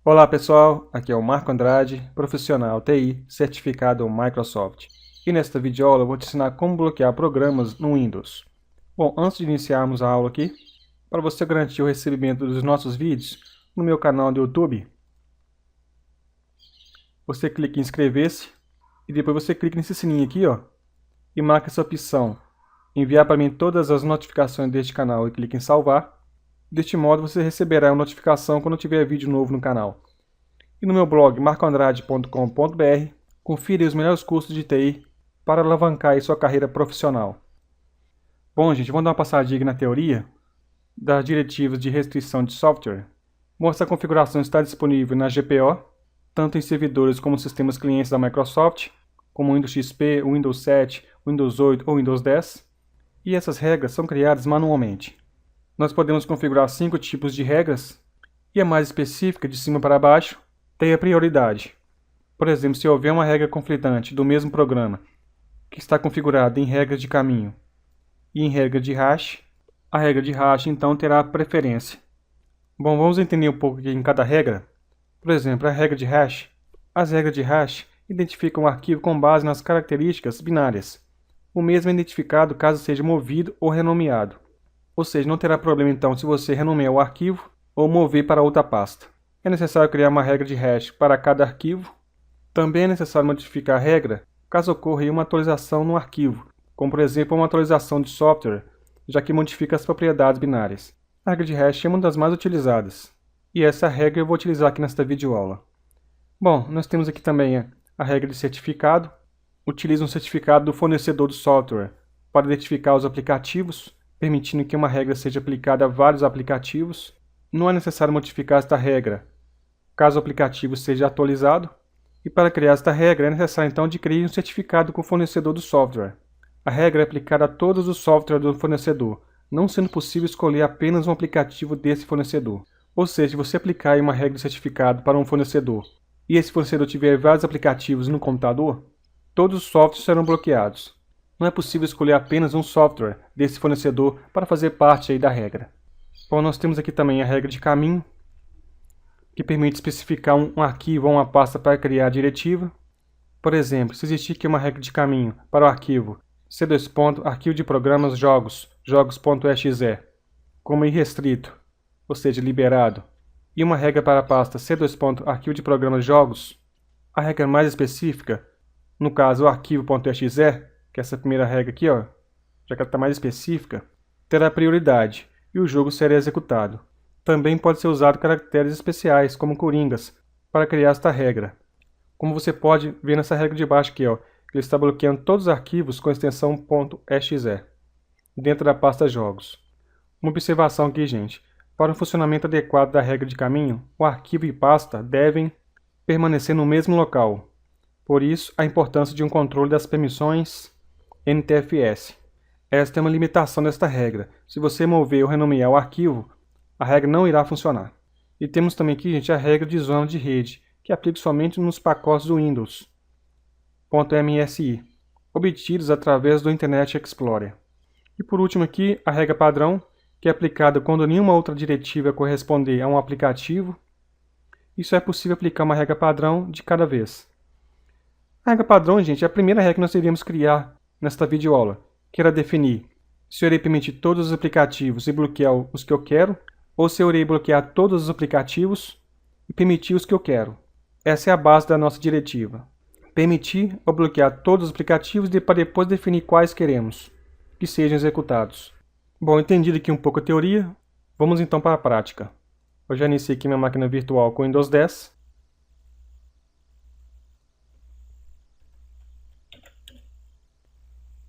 Olá pessoal, aqui é o Marco Andrade, profissional TI, certificado Microsoft. E nesta videoaula eu vou te ensinar como bloquear programas no Windows. Bom, antes de iniciarmos a aula aqui, para você garantir o recebimento dos nossos vídeos no meu canal do YouTube, você clica em inscrever-se e depois você clica nesse sininho aqui, ó, e marca essa opção, enviar para mim todas as notificações deste canal e clique em salvar. Deste modo você receberá uma notificação quando tiver vídeo novo no canal. E no meu blog marcoandrade.com.br, confira os melhores cursos de TI para alavancar sua carreira profissional. Bom, gente, vamos dar uma passadinha aqui na teoria das diretivas de restrição de software. Bom, essa configuração está disponível na GPO, tanto em servidores como sistemas clientes da Microsoft, como Windows XP, Windows 7, Windows 8 ou Windows 10, e essas regras são criadas manualmente. Nós podemos configurar 5 tipos de regras, e a mais específica, de cima para baixo, tem a prioridade. Por exemplo, se houver uma regra conflitante do mesmo programa, que está configurada em regras de caminho e em regra de hash, a regra de hash então terá preferência. Bom, vamos entender um pouco aqui em cada regra. Por exemplo, a regra de hash. As regras de hash identificam o arquivo com base nas características binárias. O mesmo é identificado caso seja movido ou renomeado. Ou seja, não terá problema então se você renomear o arquivo ou mover para outra pasta. É necessário criar uma regra de hash para cada arquivo. Também é necessário modificar a regra caso ocorra uma atualização no arquivo, como por exemplo uma atualização de software, já que modifica as propriedades binárias. A regra de hash é uma das mais utilizadas, e essa regra eu vou utilizar aqui nesta videoaula. Bom, nós temos aqui também a regra de certificado. Utiliza um certificado do fornecedor do software para identificar os aplicativos, permitindo que uma regra seja aplicada a vários aplicativos. Não é necessário modificar esta regra caso o aplicativo seja atualizado. E para criar esta regra é necessário então de criar um certificado com o fornecedor do software. A regra é aplicada a todos os softwares do fornecedor, não sendo possível escolher apenas um aplicativo desse fornecedor. Ou seja, se você aplicar uma regra de certificado para um fornecedor e esse fornecedor tiver vários aplicativos no computador, todos os softwares serão bloqueados. Não é possível escolher apenas um software desse fornecedor para fazer parte aí da regra. Bom, nós temos aqui também a regra de caminho, que permite especificar um arquivo ou uma pasta para criar a diretiva. Por exemplo, se existir aqui uma regra de caminho para o arquivo C2. Arquivo de programas jogos.exe, como irrestrito, ou seja, liberado, e uma regra para a pasta C2. Arquivo de programas jogos, a regra mais específica, no caso o arquivo.exe, que é essa primeira regra aqui, ó, já que ela está mais específica, terá prioridade e o jogo será executado. Também pode ser usado caracteres especiais, como coringas, para criar esta regra. Como você pode ver nessa regra de baixo aqui, ó, ele está bloqueando todos os arquivos com a extensão .exe, dentro da pasta jogos. Uma observação aqui, gente. Para um funcionamento adequado da regra de caminho, o arquivo e pasta devem permanecer no mesmo local. Por isso, a importância de um controle das permissões NTFS. Esta é uma limitação desta regra. Se você mover ou renomear o arquivo, a regra não irá funcionar. E temos também aqui, gente, a regra de zona de rede, que aplica somente nos pacotes do Windows .msi, obtidos através do Internet Explorer. E por último aqui, a regra padrão, que é aplicada quando nenhuma outra diretiva corresponder a um aplicativo. Isso é possível aplicar uma regra padrão de cada vez. A regra padrão, gente, é a primeira regra que nós iríamos criar nesta videoaula, que era definir se eu irei permitir todos os aplicativos e bloquear os que eu quero, ou se eu irei bloquear todos os aplicativos e permitir os que eu quero. Essa é a base da nossa diretiva. Permitir ou bloquear todos os aplicativos para depois definir quais queremos que sejam executados. Bom, entendido aqui um pouco a teoria, vamos então para a prática. Eu já iniciei aqui minha máquina virtual com Windows 10.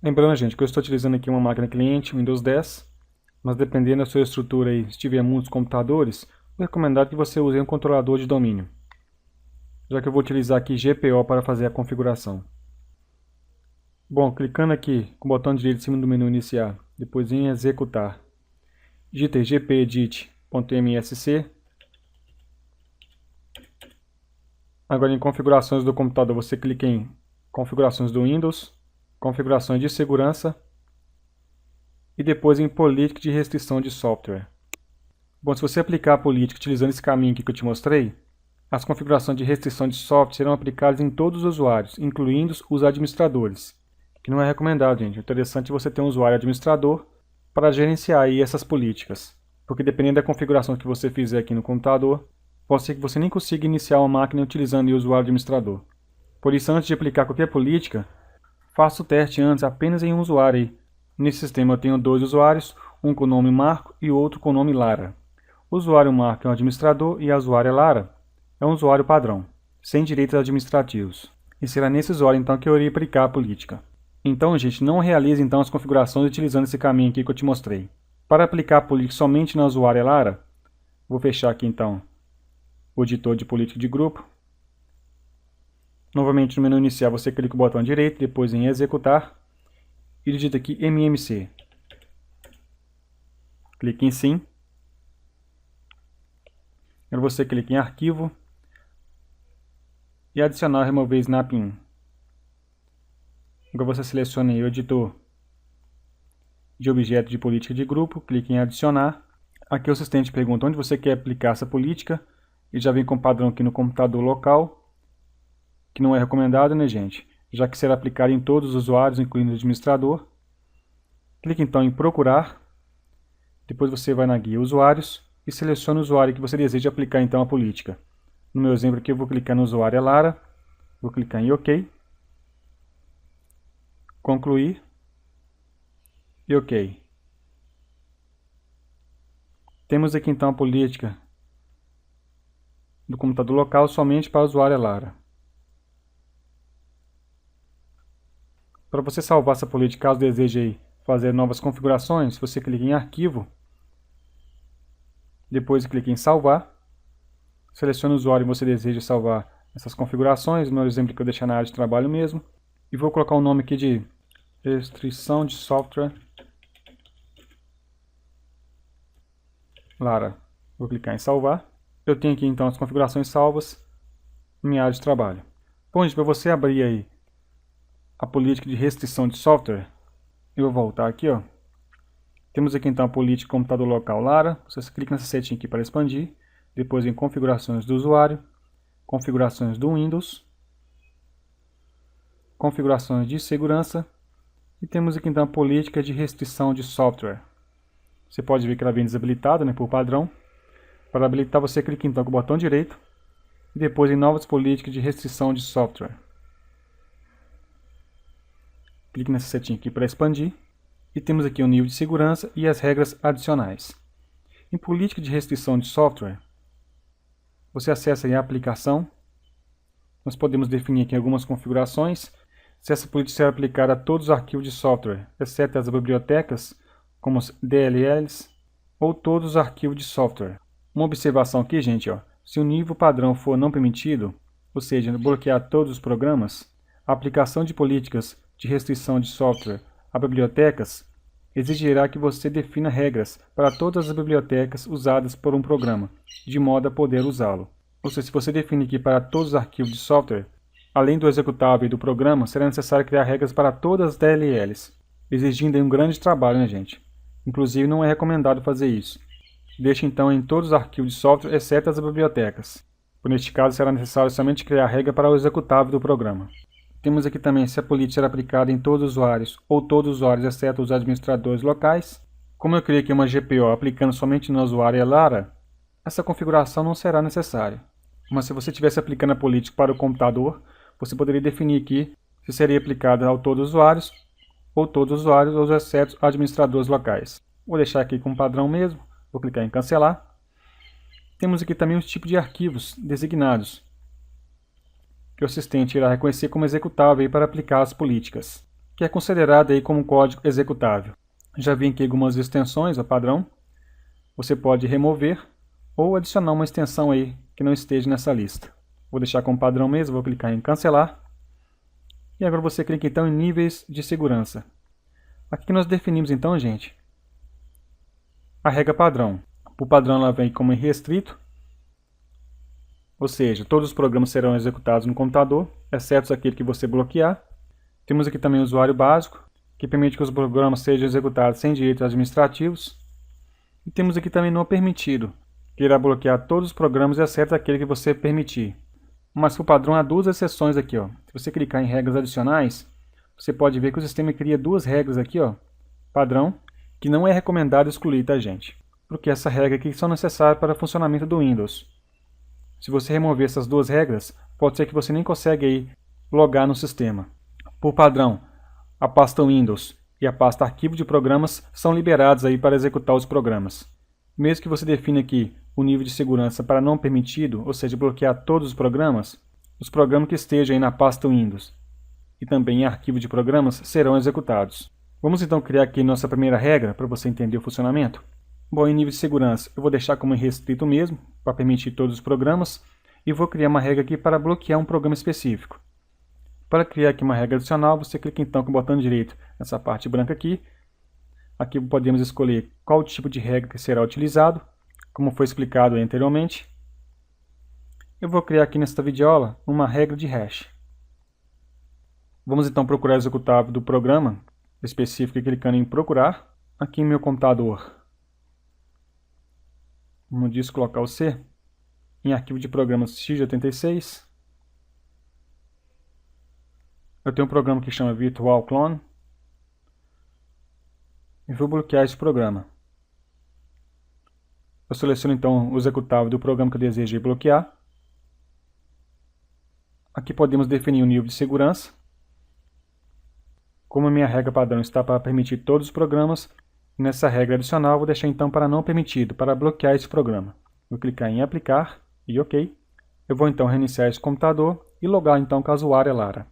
Lembrando, gente, que eu estou utilizando aqui uma máquina cliente Windows 10, mas dependendo da sua estrutura aí, se tiver muitos computadores, é recomendado que você use um controlador de domínio, já que eu vou utilizar aqui GPO para fazer a configuração. Bom, clicando aqui com o botão direito em cima do menu iniciar, depois em executar, digite gpedit.msc. Agora em configurações do computador você clica em configurações do Windows, configurações de segurança e depois em política de restrição de software. Bom, se você aplicar a política utilizando esse caminho aqui que eu te mostrei, as configurações de restrição de software serão aplicadas em todos os usuários, incluindo os administradores, que não é recomendado, gente. É interessante você ter um usuário administrador para gerenciar aí essas políticas, porque dependendo da configuração que você fizer aqui no computador, pode ser que você nem consiga iniciar uma máquina utilizando o usuário administrador. Por isso, antes de aplicar qualquer política, faça o teste antes apenas em um usuário aí. Nesse sistema eu tenho 2 usuários, um com o nome Marco e outro com o nome Lara. O usuário Marco é um administrador e a usuária Lara é um usuário padrão, sem direitos administrativos. E será nesse usuário então que eu irei aplicar a política. Então, gente, não realize então as configurações utilizando esse caminho aqui que eu te mostrei. Para aplicar a política somente na usuária Lara, vou fechar aqui então o editor de política de grupo. Novamente no menu inicial você clica o botão direito, depois em executar e digita aqui MMC. Clique em sim. Agora você clica em arquivo e adicionar remover snap in. Agora você seleciona aí o editor de objeto de política de grupo, clique em adicionar. Aqui o assistente pergunta onde você quer aplicar essa política e já vem com padrão aqui no computador local, que não é recomendado, né, gente? Já que será aplicado em todos os usuários, incluindo o administrador. Clique então em procurar, depois você vai na guia usuários e seleciona o usuário que você deseja aplicar então a política. No meu exemplo aqui eu vou clicar no usuário Lara, vou clicar em OK, concluir e OK. Temos aqui então a política do computador local somente para o usuário Lara. Para você salvar essa política, caso deseje fazer novas configurações, você clica em arquivo, depois clica em salvar, seleciona o usuário que você deseja salvar essas configurações, no meu exemplo que eu deixar na área de trabalho mesmo, e vou colocar o nome aqui de restrição de software Lara. Vou clicar em salvar. Eu tenho aqui então as configurações salvas na minha área de trabalho. Bom, gente, para você abrir aí a política de restrição de software, eu vou voltar aqui, ó. Temos aqui então a política computador local Lara. Você clica nessa setinha aqui para expandir. Depois em configurações do usuário, configurações do Windows, configurações de segurança e temos aqui então a política de restrição de software. Você pode ver que ela vem desabilitada, né, por padrão. Para habilitar você clica então com o botão direito e depois em novas políticas de restrição de software. Clique nessa setinha aqui para expandir e temos aqui o nível de segurança e as regras adicionais. Em política de restrição de software, você acessa aí a aplicação. Nós podemos definir aqui algumas configurações. Se essa política será aplicada a todos os arquivos de software, exceto as bibliotecas, como os DLLs, ou todos os arquivos de software. Uma observação aqui, gente, ó. Se o nível padrão for não permitido, ou seja, bloquear todos os programas, a aplicação de políticas de restrição de software a bibliotecas exigirá que você defina regras para todas as bibliotecas usadas por um programa, de modo a poder usá-lo. Ou seja, se você definir aqui para todos os arquivos de software, além do executável e do programa, será necessário criar regras para todas as DLLs, exigindo aí um grande trabalho, né, gente? Inclusive, não é recomendado fazer isso. Deixe então em todos os arquivos de software, exceto as bibliotecas. Neste caso, será necessário somente criar regra para o executável do programa. Temos aqui também se a política será aplicada em todos os usuários ou todos os usuários, exceto os administradores locais. Como eu criei aqui uma GPO aplicando somente no usuário Lara, essa configuração não será necessária. Mas se você estivesse aplicando a política para o computador, você poderia definir aqui se seria aplicada a todos os usuários ou exceto administradores locais. Vou deixar aqui como padrão mesmo, vou clicar em cancelar. Temos aqui também os tipos de arquivos designados, que o assistente irá reconhecer como executável para aplicar as políticas, que é considerado aí como um código executável. Já vi aqui algumas extensões a padrão. Você pode remover ou adicionar uma extensão aí que não esteja nessa lista. Vou deixar como padrão mesmo, vou clicar em cancelar. E agora você clica então em níveis de segurança. Aqui nós definimos então, gente, a regra padrão. O padrão ela vem como restrito, ou seja, todos os programas serão executados no computador, exceto aquele que você bloquear. Temos aqui também o usuário básico, que permite que os programas sejam executados sem direitos administrativos. E temos aqui também não permitido, que irá bloquear todos os programas exceto aquele que você permitir. Mas por padrão há duas exceções aqui, ó. Se você clicar em regras adicionais, você pode ver que o sistema cria duas regras aqui, ó, padrão, que não é recomendado excluir, tá, gente? Porque essa regra aqui são necessárias para o funcionamento do Windows. Se você remover essas duas regras, pode ser que você nem consiga aí logar no sistema. Por padrão, a pasta Windows e a pasta arquivo de programas são liberados aí para executar os programas. Mesmo que você defina aqui o nível de segurança para não permitido, ou seja, bloquear todos os programas que estejam aí na pasta Windows e também em arquivo de programas serão executados. Vamos então criar aqui nossa primeira regra para você entender o funcionamento. Bom, em nível de segurança eu vou deixar como restrito mesmo, para permitir todos os programas, e vou criar uma regra aqui para bloquear um programa específico. Para criar aqui uma regra adicional, você clica então com o botão direito nessa parte branca aqui. Aqui podemos escolher qual tipo de regra que será utilizado, como foi explicado anteriormente. Eu vou criar aqui nesta videoaula uma regra de hash. Vamos então procurar o executável do programa específico clicando em procurar. Aqui em meu computador, no disco local C, em arquivo de programas x86, eu tenho um programa que chama Virtual Clone e vou bloquear esse programa. Eu seleciono então o executável do programa que eu desejo bloquear. Aqui podemos definir o nível de segurança. Como a minha regra padrão está para permitir todos os programas, nessa regra adicional vou deixar então para não permitido, para bloquear esse programa. Vou clicar em aplicar e OK. Eu vou então reiniciar esse computador e logar então com a usuária Lara.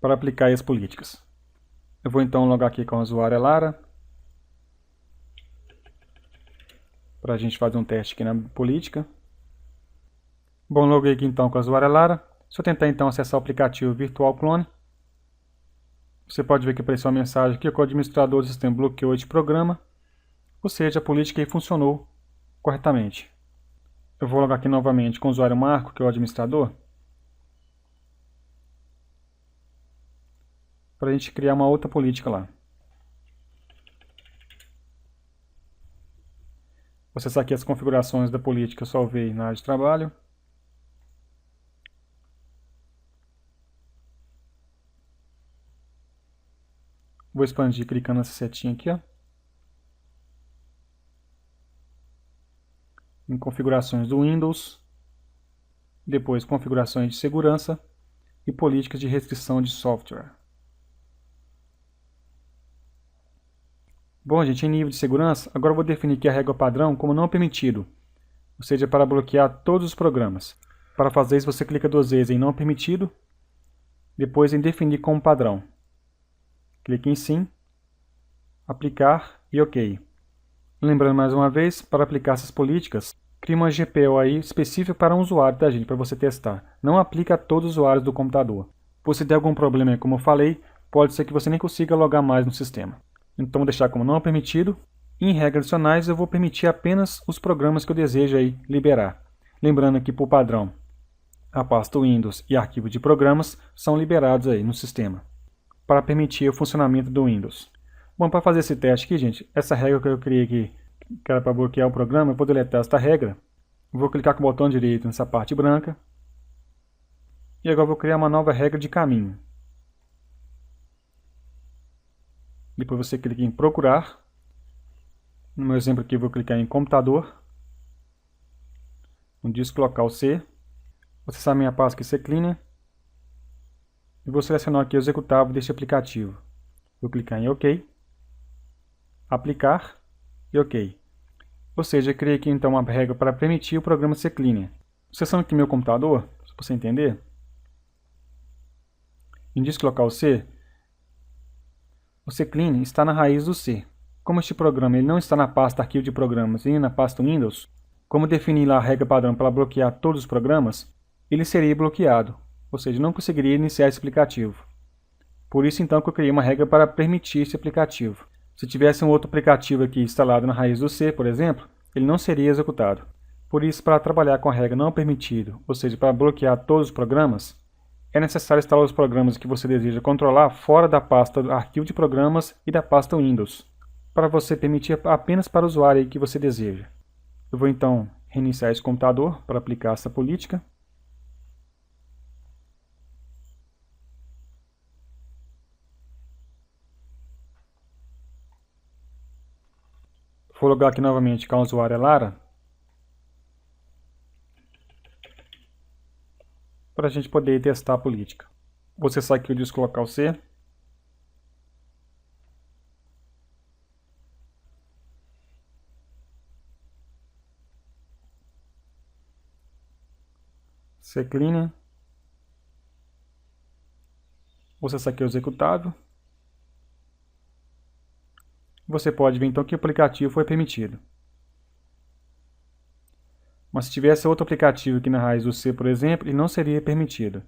Para aplicar as políticas. Eu vou então logar aqui com a usuária Lara. Para a gente fazer um teste aqui na política. Bom, loguei aqui então com a usuária Lara. Se eu tentar então acessar o aplicativo Virtual Clone, você pode ver que apareceu uma mensagem aqui que o administrador do sistema bloqueou este programa. Ou seja, a política aí funcionou corretamente. Eu vou logar aqui novamente com o usuário Marco, que é o administrador, para a gente criar uma outra política lá. Vou acessar aqui as configurações da política que eu salvei na área de trabalho. Vou expandir clicando nessa setinha aqui, ó. Em configurações do Windows. Depois configurações de segurança e políticas de restrição de software. Bom, gente, em nível de segurança, agora eu vou definir aqui a regra padrão como não permitido, ou seja, para bloquear todos os programas. Para fazer isso, você clica duas vezes em não permitido, depois em definir como padrão. Clique em sim, aplicar e OK. Lembrando mais uma vez, para aplicar essas políticas, crie uma GPO aí específica para um usuário, tá, gente, para você testar. Não aplica a todos os usuários do computador. Por se der algum problema, como eu falei, pode ser que você nem consiga logar mais no sistema. Então vou deixar como não permitido. E em regras adicionais eu vou permitir apenas os programas que eu desejo aí liberar. Lembrando que por padrão, a pasta Windows e arquivo de programas são liberados aí no sistema, para permitir o funcionamento do Windows. Bom, para fazer esse teste aqui, gente, essa regra que eu criei aqui, que era para bloquear o programa, eu vou deletar esta regra. Vou clicar com o botão direito nessa parte branca. E agora eu vou criar uma nova regra de caminho. Depois você clica em procurar. No meu exemplo aqui eu vou clicar em computador. No disco local C. Vou acessar a minha pasta aqui CCleaner. E vou selecionar aqui o executável deste aplicativo. Vou clicar em OK. Aplicar e OK. Ou seja, eu criei aqui então uma regra para permitir o programa CCleaner. Acessando aqui meu computador, para você entender. Em disco local C, o CCleaner está na raiz do C. Como este programa ele não está na pasta arquivo de programas e na pasta Windows, como definir lá a regra padrão para bloquear todos os programas, ele seria bloqueado, ou seja, não conseguiria iniciar esse aplicativo. Por isso então que eu criei uma regra para permitir esse aplicativo. Se tivesse um outro aplicativo aqui instalado na raiz do C, por exemplo, ele não seria executado. Por isso, para trabalhar com a regra não permitido, ou seja, para bloquear todos os programas, é necessário instalar os programas que você deseja controlar fora da pasta do arquivo de programas e da pasta Windows. para você permitir apenas para o usuário aí que você deseja. Eu vou então reiniciar esse computador para aplicar essa política. Vou logar aqui novamente com a usuária Lara, para a gente poder testar a política. Você acessar aqui o disco local C. Cleaner. Vou acessar aqui o executável. Você pode ver então que o aplicativo foi permitido. Mas se tivesse outro aplicativo aqui na raiz do C, por exemplo, ele não seria permitido.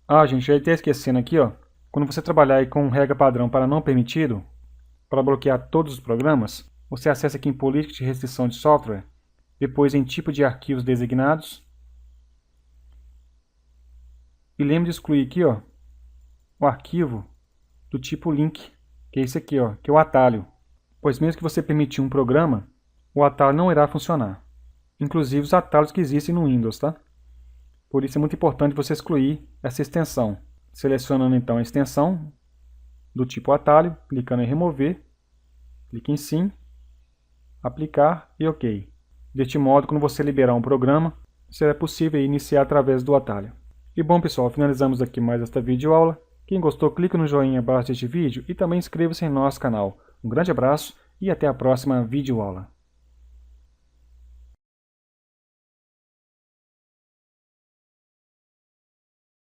Ah, gente, já está esquecendo aqui, ó. Quando você trabalhar aí com regra padrão para não permitido, para bloquear todos os programas, você acessa aqui em política de restrição de software, depois em tipo de arquivos designados. E lembre de excluir aqui, ó, o arquivo do tipo link, que é esse aqui, ó, que é o atalho. Pois mesmo que você permitir um programa, o atalho não irá funcionar. Inclusive os atalhos que existem no Windows, tá? Por isso é muito importante você excluir essa extensão. Selecionando então a extensão do tipo atalho, clicando em remover, clique em sim, aplicar e OK. Deste modo, quando você liberar um programa, será possível iniciar através do atalho. E bom pessoal, finalizamos aqui mais esta videoaula. Quem gostou, clique no joinha abaixo deste vídeo e também inscreva-se em nosso canal. Um grande abraço e até a próxima videoaula.